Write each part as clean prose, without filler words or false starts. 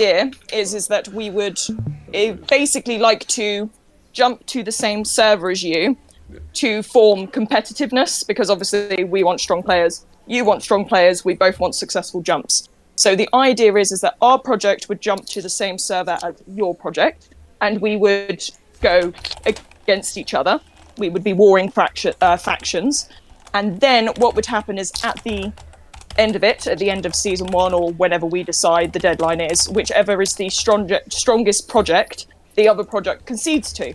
idea is that we would basically like to jump to the same server as you to form competitiveness, because obviously we want strong players, you want strong players, we both want successful jumps. So the idea is that our project would jump to the same server as your project, and we would go against each other. We would be warring factions. And then what would happen is at the end of it, at the end of season 1, or whenever we decide the deadline is, whichever is the strongest project, the other project concedes to.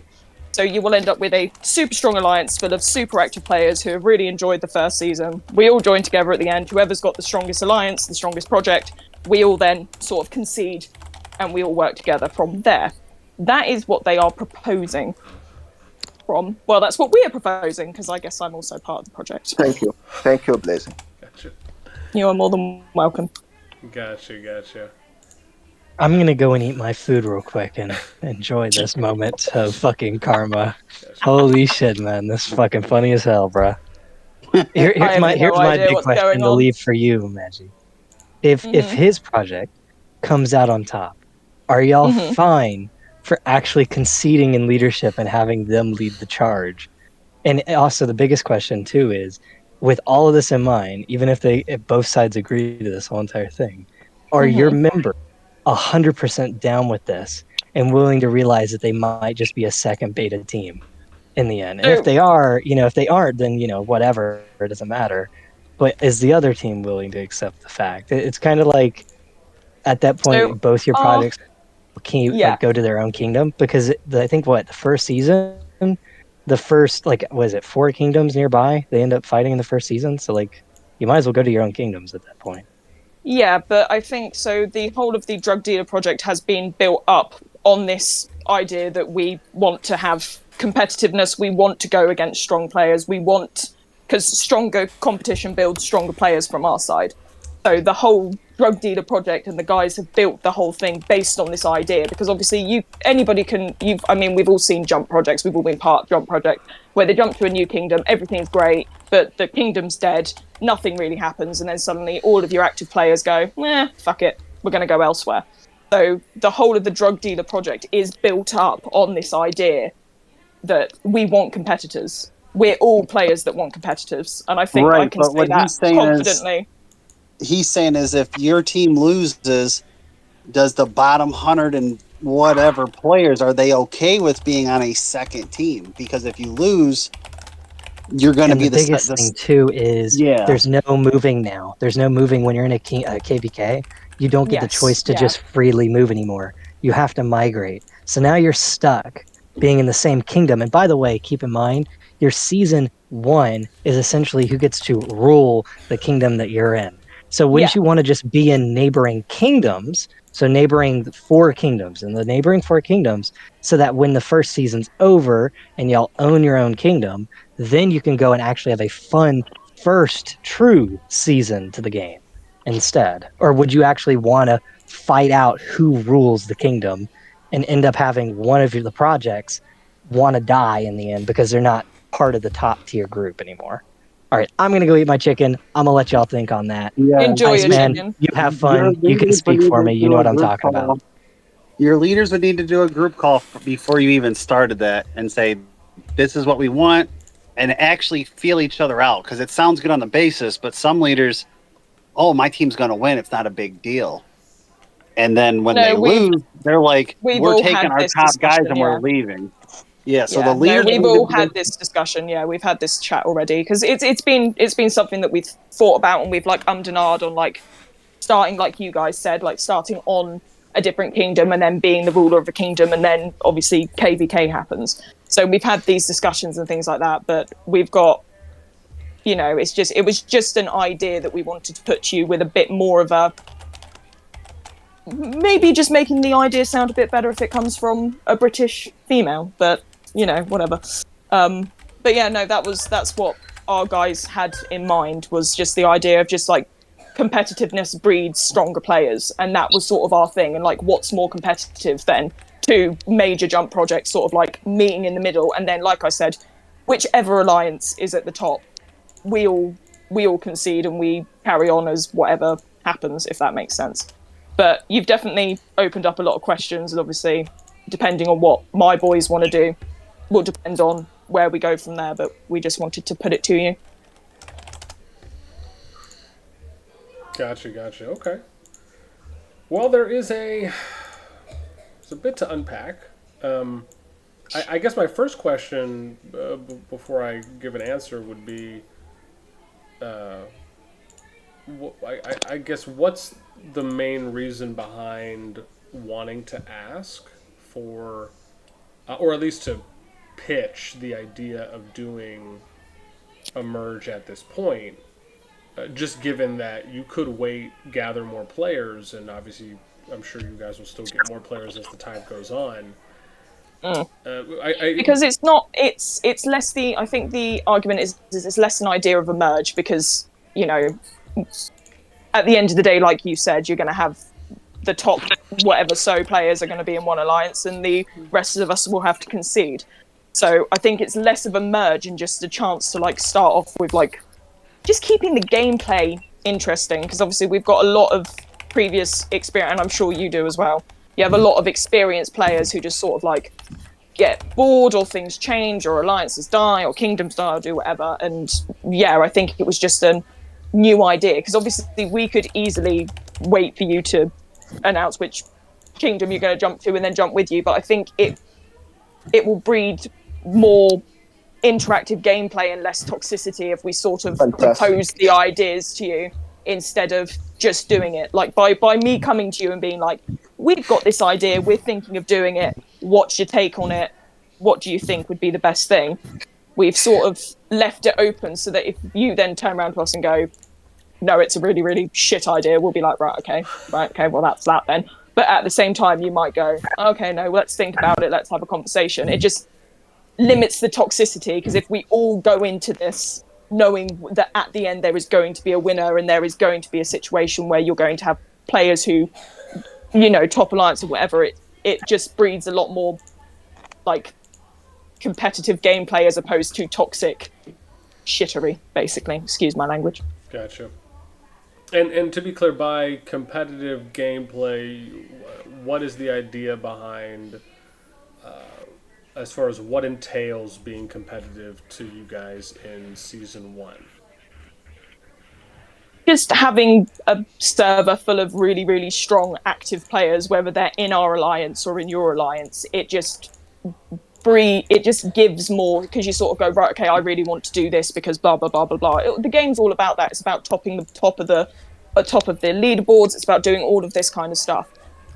So you will end up with a super strong alliance full of super active players who have really enjoyed the first season. We all join together at the end. Whoever's got the strongest alliance, the strongest project, we all then sort of concede and we all work together from there. That is what they are proposing from. Well, that's what we are proposing, because I guess I'm also part of the project. Thank you. Thank you, Blazing. Gotcha. You are more than welcome. Gotcha. I'm gonna go and eat my food real quick and enjoy this moment of fucking karma. Holy shit, man, this is fucking funny as hell, bruh. Here's my big question to leave for you, Maggie. If his project comes out on top, are y'all fine for actually conceding in leadership and having them lead the charge? And also the biggest question too is, with all of this in mind, even if both sides agree to this whole entire thing, are your members 100% down with this and willing to realize that they might just be a second beta team in the end? And if they are, if they aren't, then, whatever, it doesn't matter. But is the other team willing to accept the fact? It's kind of like, at that point, both your projects go to their own kingdom, because I think the first season, the first, was it 4 kingdoms nearby? They end up fighting in the first season. So you might as well go to your own kingdoms at that point. Yeah, but I think so. The whole of the drug dealer project has been built up on this idea that we want to have competitiveness. We want to go against strong players. Because stronger competition builds stronger players from our side. So the whole drug dealer project and the guys have built the whole thing based on this idea, because obviously we've all seen jump projects, we've all been part of jump project, where they jump to a new kingdom, everything's great, but the kingdom's dead, nothing really happens, and then suddenly all of your active players go, fuck it, we're going to go elsewhere. So the whole of the drug dealer project is built up on this idea that we want competitors. We're all players that want competitors, and I think I can say that confidently. He's saying is, if your team loses, does the bottom 100 and whatever players, are they okay with being on a second team? Because if you lose, you're going to be the biggest thing too is there's no moving now. There's no moving when you're in a KVK. You don't get the choice to just freely move anymore. You have to migrate. So now you're stuck being in the same kingdom. And by the way, keep in mind, your season 1 is essentially who gets to rule the kingdom that you're in. So wouldn't you want to just be in neighboring kingdoms? So neighboring 4 kingdoms, and the neighboring 4 kingdoms, so that when the first season's over and y'all own your own kingdom, then you can go and actually have a fun first true season to the game instead. Or would you actually want to fight out who rules the kingdom and end up having one of the projects want to die in the end because they're not part of the top tier group anymore? All right, I'm going to go eat my chicken. I'm going to let y'all think on that. Yeah. Enjoy your chicken. You have fun. You can speak for me. You know what I'm talking about. Your leaders would need to do a group call before you even started that and say, this is what we want, and actually feel each other out. Because it sounds good on the basis, but some leaders, my team's going to win. It's not a big deal. And then when they lose, they're like, we're taking our top guys and we're leaving. Yeah, so the leaders. We've all had this discussion. Yeah, we've had this chat already, because it's been something that we've thought about, and we've ummed and ahed on starting, like you guys said, starting on a different kingdom and then being the ruler of a kingdom, and then obviously KVK happens. So we've had these discussions and things like that, but we've got, it was just an idea that we wanted to put you with a bit more of a, maybe just making the idea sound a bit better if it comes from a British female, but whatever. But yeah, no, that's what our guys had in mind, was just the idea of just competitiveness breeds stronger players, and that was sort of our thing. And what's more competitive than 2 major jump projects sort of meeting in the middle, and then, like I said, whichever alliance is at the top, we all concede and we carry on as whatever happens, if that makes sense. But you've definitely opened up a lot of questions, and obviously, depending on what my boys want to do, will depend on where we go from there. But we just wanted to put it to you. Gotcha. Okay. Well, there's a bit to unpack. I guess my first question, before I give an answer, would be, I guess, what's the main reason behind wanting to ask for, or at least to pitch the idea of doing a merge at this point? Just given that you could wait, gather more players, and obviously, I'm sure you guys will still get more players as the time goes on. Because it's not. It's less the. I think the argument is it's less an idea of a merge because at the end of the day, like you said, you're going to have the top whatever so players are going to be in one alliance, and the rest of us will have to concede. So I think it's less of a merge and just a chance to start off with just keeping the gameplay interesting, because obviously we've got a lot of previous experience, and I'm sure you do as well. You have a lot of experienced players who just sort of get bored, or things change, or alliances die, or kingdoms die, or do whatever. And yeah, I think it was just a new idea, because obviously we could easily wait for you to announce which kingdom you're going to jump to and then jump with you. But I think it will breed more interactive gameplay and less toxicity if we sort of propose the ideas to you instead of just doing it. By me coming to you and being like, we've got this idea, we're thinking of doing it, what's your take on it, what do you think would be the best thing? We've sort of left it open so that if you then turn around to us and go, no, it's a really, really shit idea, we'll be like, right, okay, well, that's that then. But at the same time, you might go, okay, no, let's think about it, let's have a conversation. It just limits the toxicity, because if we all go into this knowing that at the end there is going to be a winner, and there is going to be a situation where you're going to have players who, top alliance or whatever, it just breeds a lot more competitive gameplay as opposed to toxic shittery, basically. Excuse my language. Gotcha. And to be clear, by competitive gameplay, what is the idea behind, as far as what entails being competitive to you guys in Season 1? Just having a server full of really, really strong active players, whether they're in our alliance or in your alliance, it just gives more, because you sort of go, right, okay, I really want to do this because blah blah blah blah blah. The game's all about that. It's about topping the top of the leaderboards. It's about doing all of this kind of stuff.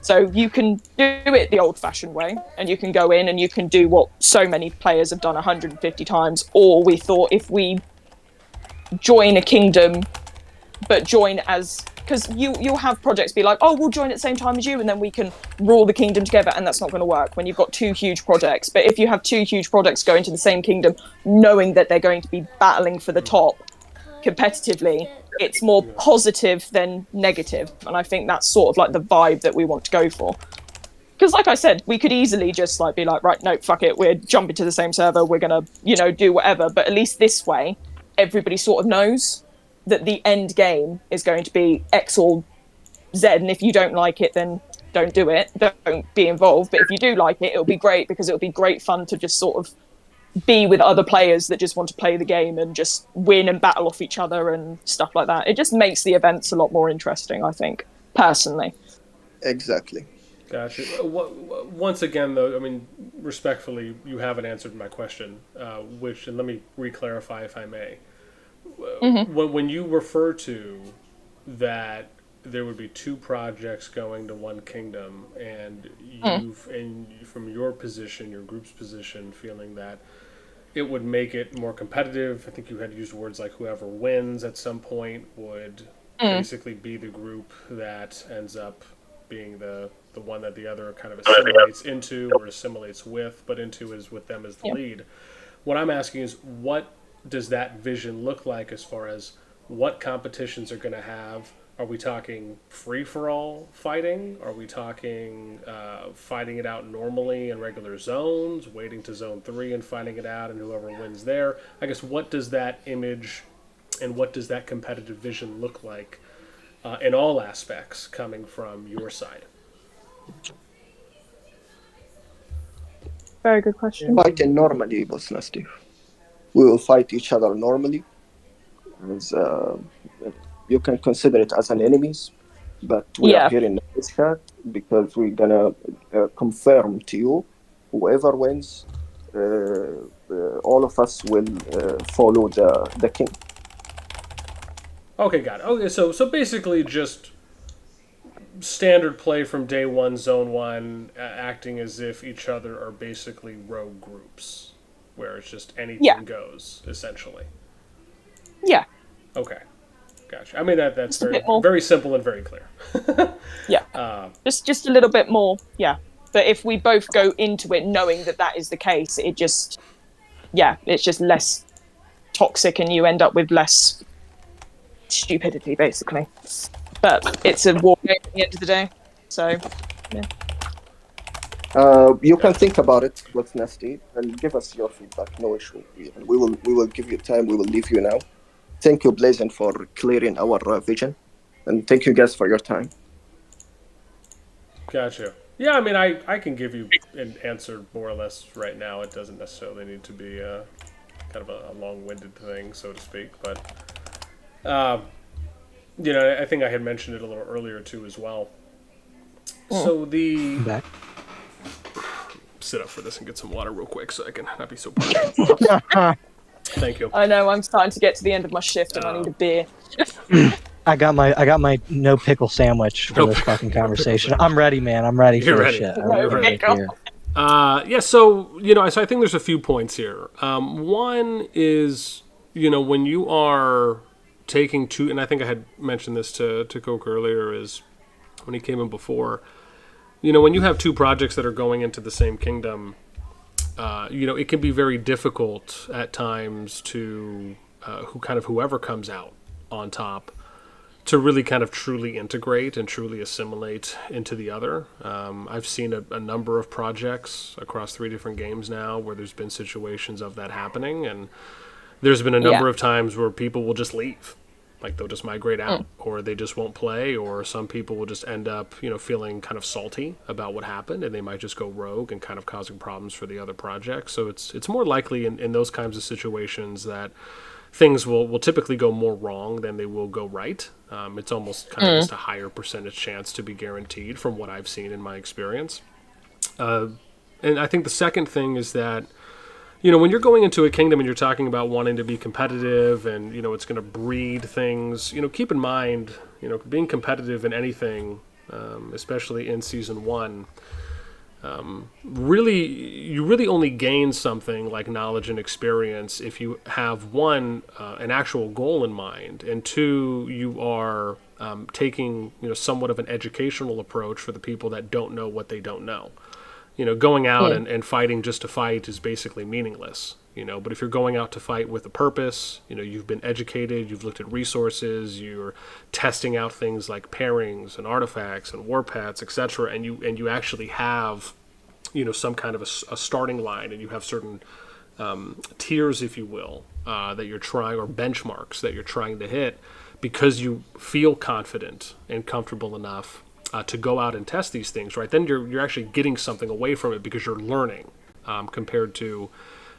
So you can do it the old-fashioned way, and you can go in and you can do what so many players have done 150 times. Or we thought, if we join a kingdom, but join as, because you'll have projects be like, oh, we'll join at the same time as you, and then we can rule the kingdom together, and that's not going to work when you've got two huge projects. But if you have two huge projects going to the same kingdom, knowing that they're going to be battling for the top competitively, it's more positive than negative. And I think that's sort of the vibe that we want to go for. Because like I said, we could easily just be like, right, no, fuck it, we're jumping to the same server, we're going to, do whatever. But at least this way, everybody sort of knows that the end game is going to be X or Z, and if you don't like it, then don't do it, don't be involved. But if you do like it, it'll be great, because it'll be great fun to just sort of be with other players that just want to play the game and just win and battle off each other and stuff like that. It just makes the events a lot more interesting, I think, personally. Exactly. Gotcha. Once again, though, I mean, respectfully, you haven't answered my question, which, and let me re-clarify if I may. Mm-hmm. When you refer to that there would be two projects going to one kingdom, and from your position, your group's position, feeling that it would make it more competitive, I think you had used words like whoever wins at some point would basically be the group that ends up being the one that the other kind of assimilates into, or assimilates with, but into is with them as the lead. What I'm asking is, what does that vision look like as far as what competitions are going to have? Are we talking free-for-all fighting? Are we talking fighting it out normally in regular zones, waiting to Zone 3 and fighting it out, and whoever wins there? I guess, what does that image and what does that competitive vision look like in all aspects coming from your side? Very good question. Fighting normally, boss nasty. We will fight each other normally. As, you can consider it as an enemies, but we are Yeah. here in this chat because we're gonna confirm to you, whoever wins, all of us will follow the king. Okay, got it. Okay, so basically just standard play from day one, zone one, acting as if each other are basically rogue groups, where it's just anything goes, essentially. Yeah. Okay, gotcha. I mean that's Just a bit more. very simple and very clear. Yeah. Just a little bit more. Yeah. But if we both go into it knowing that is the case, it's just less toxic, and you end up with less stupidity, basically. But it's a war game at the end of the day, so yeah. You can think about it, what's nasty, and give us your feedback. No issue. We will give you time. We will leave you now. Thank you, Blazin, for clearing our vision, and thank you guys for your time. Gotcha. Yeah, I mean, I can give you an answer more or less right now. It doesn't necessarily need to be kind of a long-winded thing, so to speak. But, I think I had mentioned it a little earlier, too, as well. So Back. Sit up for this and get some water real quick so I can not be so parched. Thank you. I know, I'm starting to get to the end of my shift and I need a beer. I got my no pickle sandwich for this fucking conversation. I'm ready, man. I'm ready for this shit. You're ready. So I think there's a few points here. One is, when you are taking two, and I think I had mentioned this to Coke earlier, is when he came in before. When you have two projects that are going into the same kingdom, it can be very difficult at times to whoever comes out on top to really kind of truly integrate and truly assimilate into the other. I've seen a number of projects across 3 different games now where there's been situations of that happening, and there's been a number of times where people will just leave. Like they'll just migrate out, or they just won't play, or some people will just end up, feeling kind of salty about what happened, and they might just go rogue and kind of causing problems for the other project. So it's more likely in those kinds of situations that things will typically go more wrong than they will go right. It's almost kind of just a higher percentage chance to be guaranteed from what I've seen in my experience. And I think the second thing is that, when you're going into a kingdom and you're talking about wanting to be competitive and, it's going to breed things, keep in mind, being competitive in anything, especially in Season 1, you really only gain something like knowledge and experience if you have, one, an actual goal in mind, and two, you are taking, somewhat of an educational approach for the people that don't know what they don't know. Going out and fighting just to fight is basically meaningless, but if you're going out to fight with a purpose, you've been educated, you've looked at resources, you're testing out things like pairings and artifacts and warpaths, etc., and you actually have, some kind of a starting line, and you have certain tiers, if you will, that you're trying, or benchmarks that you're trying to hit, because you feel confident and comfortable enough to go out and test these things, right? Then you're actually getting something away from it because you're learning, compared to,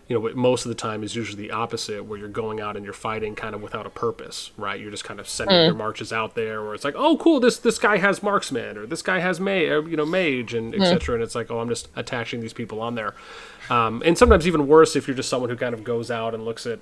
what most of the time is usually the opposite, where you're going out and you're fighting kind of without a purpose, right? You're just kind of sending your marches out there, where it's like, oh, cool, this guy has marksman, or this guy has mage, and etc. And it's like, oh, I'm just attaching these people on there. And sometimes even worse if you're just someone who kind of goes out and looks at,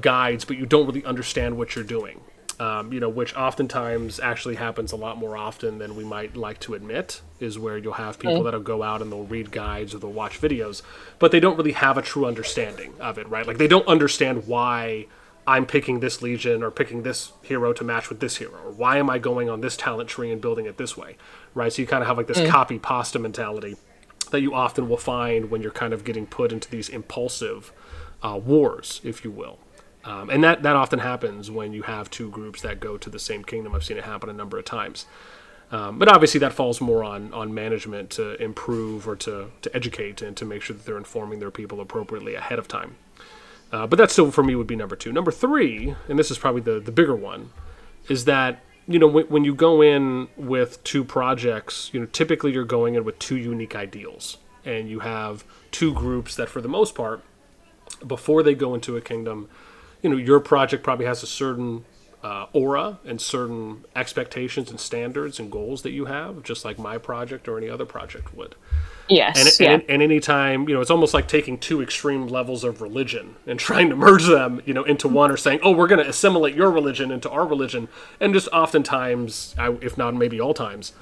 guides, but you don't really understand what you're doing. Which oftentimes actually happens a lot more often than we might like to admit, is where you'll have people that'll go out and they'll read guides or they'll watch videos, but they don't really have a true understanding of it, right? Like they don't understand why I'm picking this legion or picking this hero to match with this hero, or why am I going on this talent tree and building it this way, right? So you kind of have like this copy pasta mentality that you often will find when you're kind of getting put into these impulsive wars, if you will. And that often happens when you have two groups that go to the same kingdom. I've seen it happen a number of times. But obviously that falls more on management to improve or to educate and to make sure that they're informing their people appropriately ahead of time. But that still, for me, would be number 2. Number 3, and this is probably the bigger one, is that, when you go in with two projects, typically you're going in with two unique ideals, and you have two groups that, for the most part, before they go into a kingdom, your project probably has a certain aura and certain expectations and standards and goals that you have, just like my project or any other project would. Yes. And anytime, it's almost like taking two extreme levels of religion and trying to merge them, into one, or saying, oh, we're going to assimilate your religion into our religion. And just oftentimes, if not maybe all times,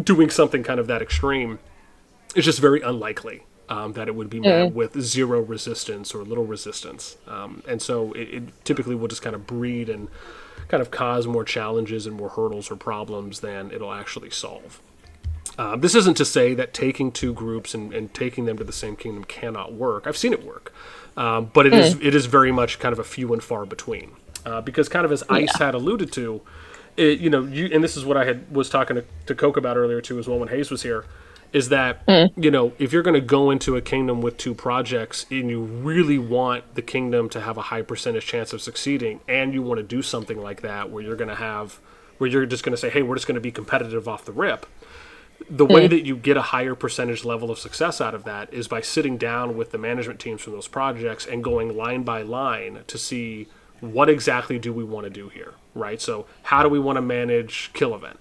doing something kind of that extreme is just very unlikely that it would be met with zero resistance or little resistance. And so it typically will just kind of breed and kind of cause more challenges and more hurdles or problems than it'll actually solve. This isn't to say that taking two groups and taking them to the same kingdom cannot work. I've seen it work. But it is very much kind of a few and far between. Because kind of as Ice had alluded to, and this is what I was talking to Coke about earlier too as well when Hayes was here, is that, if you're going to go into a kingdom with two projects and you really want the kingdom to have a high percentage chance of succeeding, and you want to do something like that where you're just going to say, hey, we're just going to be competitive off the rip, the way that you get a higher percentage level of success out of that is by sitting down with the management teams from those projects and going line by line to see what exactly do we want to do here, right? So how do we want to manage Kill Event?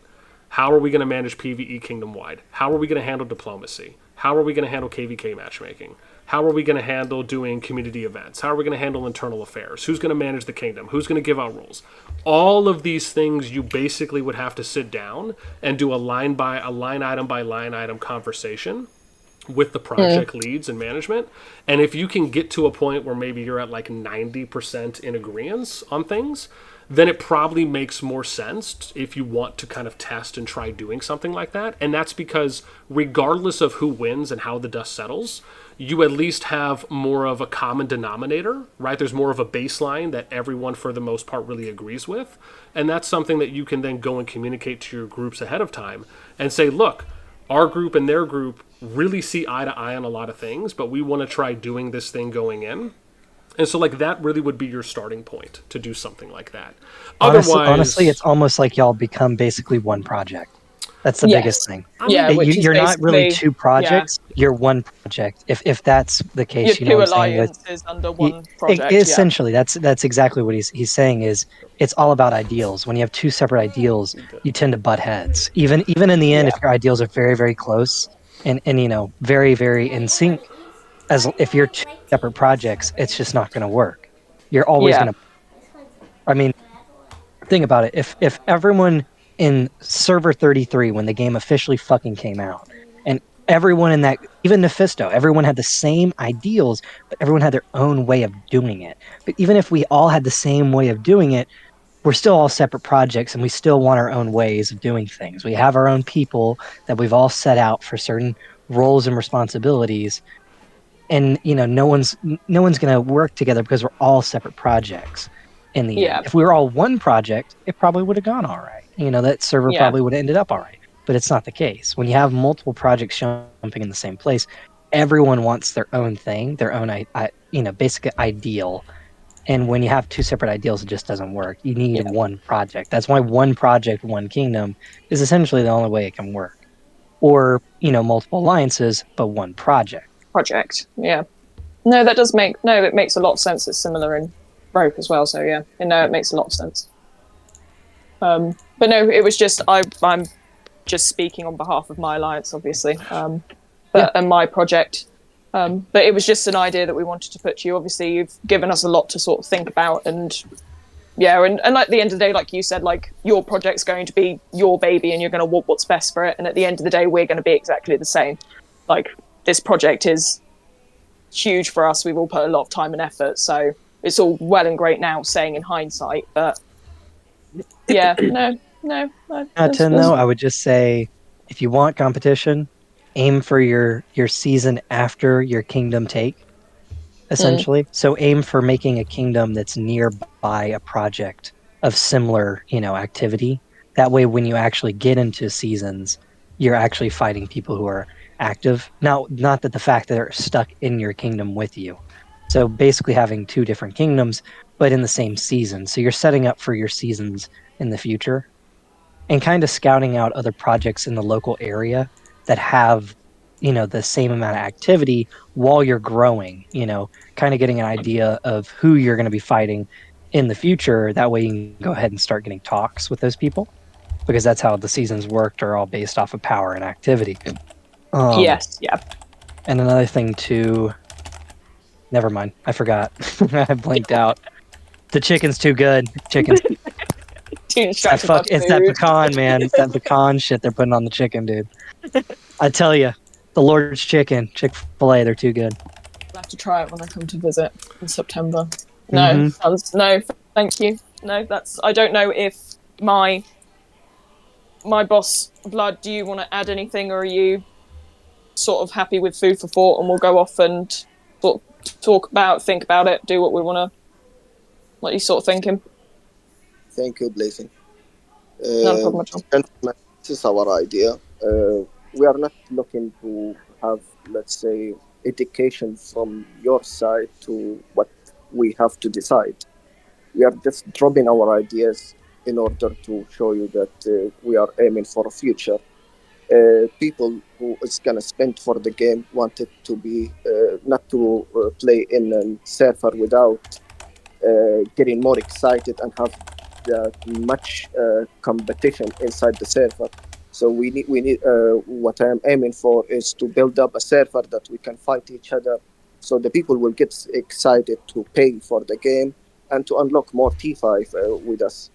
How are we going to manage PvE kingdom-wide? How are we going to handle diplomacy? How are we going to handle KVK matchmaking? How are we going to handle doing community events? How are we going to handle internal affairs? Who's going to manage the kingdom? Who's going to give out rules? All of these things you basically would have to sit down and do a line item by line item conversation with the project leads and management. And if you can get to a point where maybe you're at like 90% in agreement on things, then it probably makes more sense if you want to kind of test and try doing something like that. And that's because regardless of who wins and how the dust settles, you at least have more of a common denominator, right? There's more of a baseline that everyone, for the most part, really agrees with. And that's something that you can then go and communicate to your groups ahead of time and say, look, our group and their group really see eye to eye on a lot of things, but we want to try doing this thing going in. And so, like, that really would be your starting point to do something like that. Honestly, it's almost like y'all become basically one project. That's the biggest thing. You're not really two projects. You're one project. If that's the case, you're two alliances under one project. Essentially, that's exactly what he's saying. Is it's all about ideals. When you have two separate ideals, you tend to butt heads. Even in the end, if your ideals are very, very close and very, very in sync, as if you're two separate projects, it's just not going to work. You're always going to. I mean, think about it. If everyone in server 33, when the game officially fucking came out, and everyone in that, even Mephisto, everyone had the same ideals, but everyone had their own way of doing it. But even if we all had the same way of doing it, we're still all separate projects, and we still want our own ways of doing things. We have our own people that we've all set out for certain roles and responsibilities. And no one's going to work together because we're all separate projects in the end. If we were all one project, it probably would have gone all right. That server probably would have ended up all right. But it's not the case. When you have multiple projects jumping in the same place, everyone wants their own thing, their own basic ideal. And when you have two separate ideals, it just doesn't work. You need one project. That's why one project, one kingdom is essentially the only way it can work. Or, multiple alliances, but one project. No, it makes a lot of sense. It's similar in Rogue as well, so it makes a lot of sense. But no, it was just I'm just speaking on behalf of my alliance, obviously, and my project. But it was just an idea that we wanted to put to you. Obviously, you've given us a lot to sort of think about, and at the end of the day, like you said, like your project's going to be your baby, and you're going to want what's best for it. And at the end of the day, we're going to be exactly the same. Like, this project is huge for us. We've all put a lot of time and effort, so it's all well and great now saying in hindsight, but no. I would just say, if you want competition, aim for your season after your kingdom take, essentially. So aim for making a kingdom that's nearby a project of similar, activity. That way, when you actually get into seasons, you're actually fighting people who are active. Now, not that the fact that they're stuck in your kingdom with you. So basically having two different kingdoms, but in the same season. So you're setting up for your seasons in the future. and kind of scouting out other projects in the local area that have, the same amount of activity while you're growing, kind of getting an idea of who you're going to be fighting in the future. That way you can go ahead and start getting talks with those people, because that's how the seasons worked, are all based off of power and activity. Yes, yeah. And another thing too, never mind, I forgot. I blinked out. The chicken's too good. Chicken's Too distracted by it's that food. pecan, man. It's that pecan shit they're putting on the chicken, dude. I tell you, the Lord's chicken, Chick-fil-A, they're too good. I'll have to try it when I come to visit in September. Mm-hmm. No, thank you. No, I don't know if my boss, Blood, do you want to add anything, or are you sort of happy with food for thought, and we'll go off and think about it, do what we want to, what are you sort of thinking? Thank you, Blazing. Not a problem at all. Gentlemen, this is our idea. We are not looking to have, let's say, education from your side to what we have to decide. We are just dropping our ideas in order to show you that we are aiming for a future. People who is gonna spend for the game want it to be not to play in a server without getting more excited and have much competition inside the server. So we need what I am aiming for is to build up a server that we can fight each other, so the people will get excited to pay for the game and to unlock more T5 with us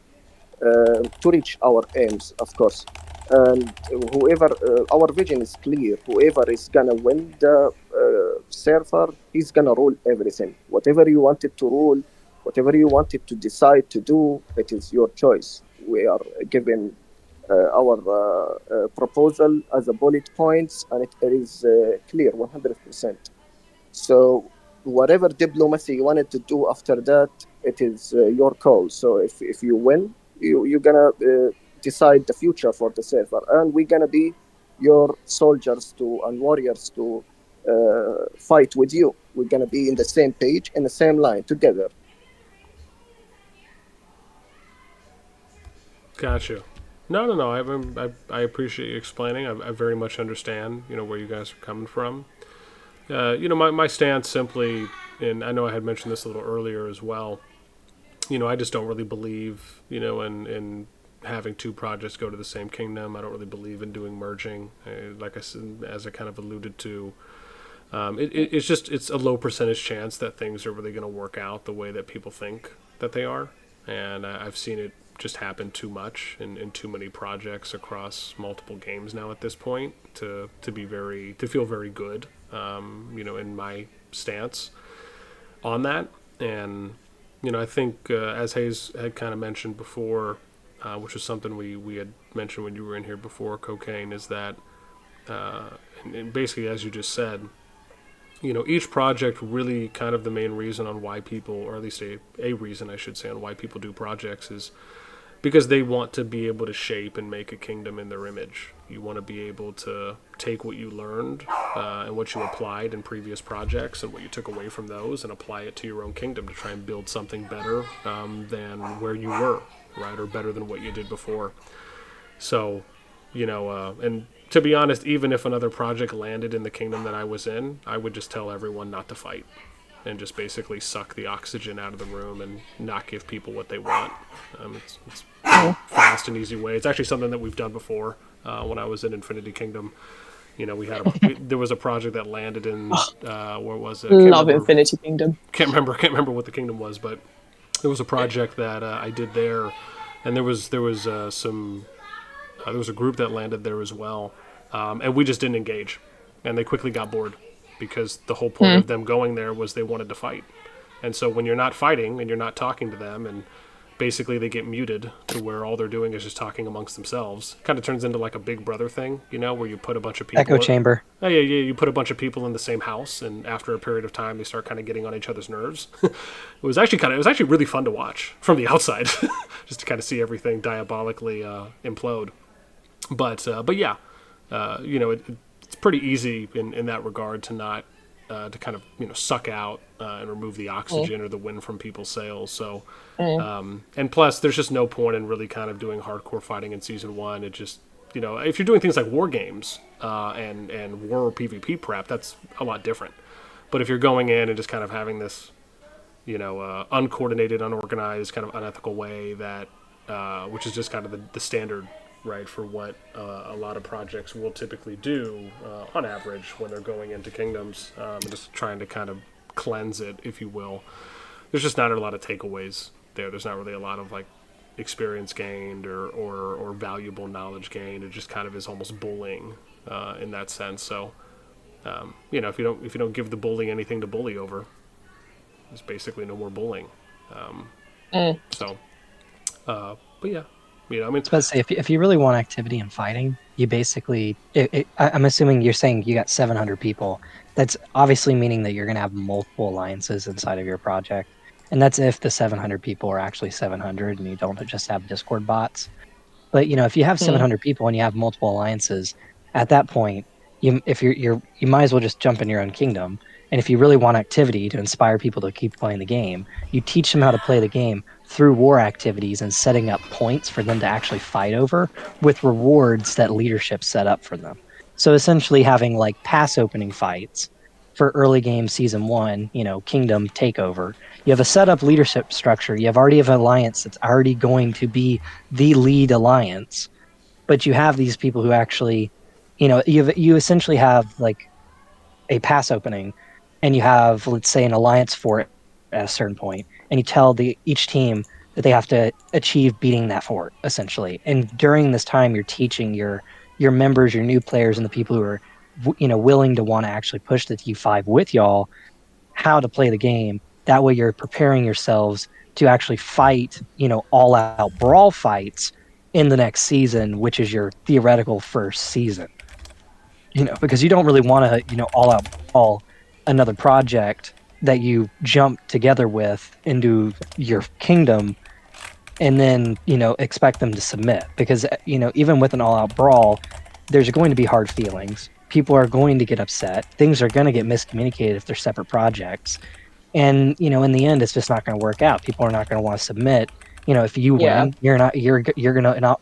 to reach our aims, of course. And whoever, our vision is clear. Whoever is gonna win the server, he's gonna rule everything. Whatever you wanted to rule, whatever you wanted to decide to do, it is your choice. We are giving our proposal as a bullet points, and it is clear 100%. So whatever diplomacy you wanted to do after that, it is your call. So if you win, you're gonna decide the future for the server, and we're gonna be your soldiers and warriors to fight with you. We're gonna be in the same page, in the same line together. Got you. No. I appreciate you explaining. I very much understand, where you guys are coming from. My stance simply, and I know I had mentioned this a little earlier as well. I just don't really believe, in having two projects go to the same kingdom. I don't really believe in doing merging. Like I said, as I kind of alluded to, it's a low percentage chance that things are really going to work out the way that people think that they are. And I've seen it just happen too much in too many projects across multiple games now at this point to feel very good, in my stance on that. And, I think as Hayes had kind of mentioned before, which was something we had mentioned when you were in here before, Cocaine, is that, and basically as you just said, each project really kind of the main reason on why people, or at least a reason I should say, on why people do projects is because they want to be able to shape and make a kingdom in their image. You want to be able to take what you learned and what you applied in previous projects and what you took away from those and apply it to your own kingdom to try and build something better than where you were, right? Or better than what you did before. So, and to be honest, even if another project landed in the kingdom that I was in, I would just tell everyone not to fight and just basically suck the oxygen out of the room and not give people what they want. It's a fast and easy way. It's actually something that we've done before when I was in Infinity Kingdom. There was a project that landed in where was it? Love Infinity Kingdom. Can't remember what the kingdom was, but there was a project that I did there, and there was a group that landed there as well, and we just didn't engage, and they quickly got bored because the whole point of them going there was they wanted to fight. And so when you're not fighting and you're not talking to them, and basically they get muted to where all they're doing is just talking amongst themselves, kind of turns into like a Big Brother thing, where you put a bunch of people... Echo chamber. Oh, yeah, you put a bunch of people in the same house, and after a period of time, they start kind of getting on each other's nerves. It was actually really fun to watch from the outside, just to kind of see everything diabolically implode. But yeah, it's pretty easy in that regard to not to kind of suck out and remove the oxygen or the wind from people's sails. So, and plus, there's just no point in really kind of doing hardcore fighting in season 1. It just if you're doing things like war games and war or PvP prep, that's a lot different. But if you're going in and just kind of having this uncoordinated, unorganized, kind of unethical way that which is just kind of the standard, right, for what a lot of projects will typically do on average when they're going into kingdoms, and just trying to kind of cleanse it, if you will. There's just not a lot of takeaways there. There's not really a lot of like experience gained or valuable knowledge gained. It just kind of is almost bullying in that sense. So if you don't give the bully anything to bully over, there's basically no more bullying. So, but yeah. I mean, I was about to say, if you really want activity and fighting, you basically, I'm assuming you're saying you got 700 people. That's obviously meaning that you're going to have multiple alliances inside of your project. And that's if the 700 people are actually 700 and you don't just have Discord bots. But, if you have 700 people and you have multiple alliances, at that point, you might as well just jump in your own kingdom. And if you really want activity to inspire people to keep playing the game, you teach them how to play the game through war activities and setting up points for them to actually fight over with rewards that leadership set up for them. So essentially having like pass opening fights for early game season 1, kingdom takeover. You have a set up leadership structure. You already have an alliance that's already going to be the lead alliance. But you have these people who actually, you essentially have like a pass opening, and you have, let's say, an alliance for it at a certain point, and you tell each team that they have to achieve beating that fort, essentially. And during this time, you're teaching your members, your new players, and the people who are, willing to want to actually push the T5 with y'all, how to play the game. That way, you're preparing yourselves to actually fight, all-out brawl fights in the next season, which is your theoretical first season. Because you don't really want to, all-out brawl another project that you jump together with into your kingdom and then, expect them to submit. Because, even with an all-out brawl, there's going to be hard feelings. People are going to get upset. Things are going to get miscommunicated if they're separate projects. And, in the end, it's just not going to work out. People are not going to want to submit. If you win, you're going to,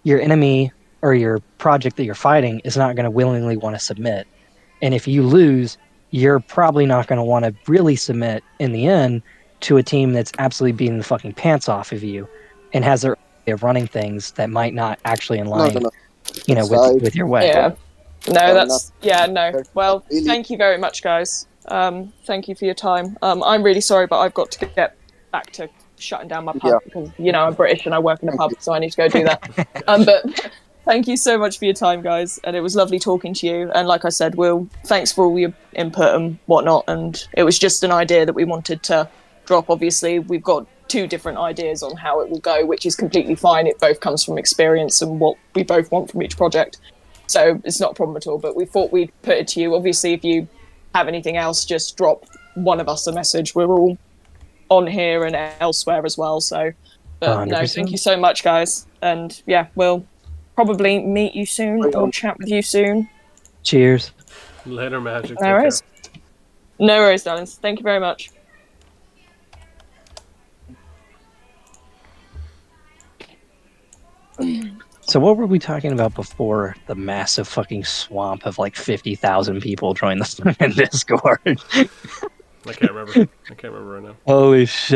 your enemy or your project that you're fighting is not going to willingly want to submit. And if you lose, you're probably not going to want to really submit in the end to a team that's absolutely beating the fucking pants off of you and has their way of running things that might not actually in line, with your way. Yeah. No. Well, thank you very much, guys. Thank you for your time. I'm really sorry, but I've got to get back to shutting down my pub because, I'm British and I work in a pub, so I need to go do that. But thank you so much for your time, guys, and it was lovely talking to you. And like I said, thanks for all your input and whatnot. And it was just an idea that we wanted to drop. Obviously, we've got 2 different ideas on how it will go, which is completely fine. It both comes from experience and what we both want from each project. So it's not a problem at all. But we thought we'd put it to you. Obviously, if you have anything else, just drop one of us a message. We're all on here and elsewhere as well. So, but 100%. No, thank you so much, guys. And we'll probably meet you soon or chat with you soon. Cheers. Later, Magic. No worries. No worries, darlings. Thank you very much. So what were we talking about before the massive fucking swamp of like 50,000 people joined the fucking Discord? I can't remember right now. Holy shit.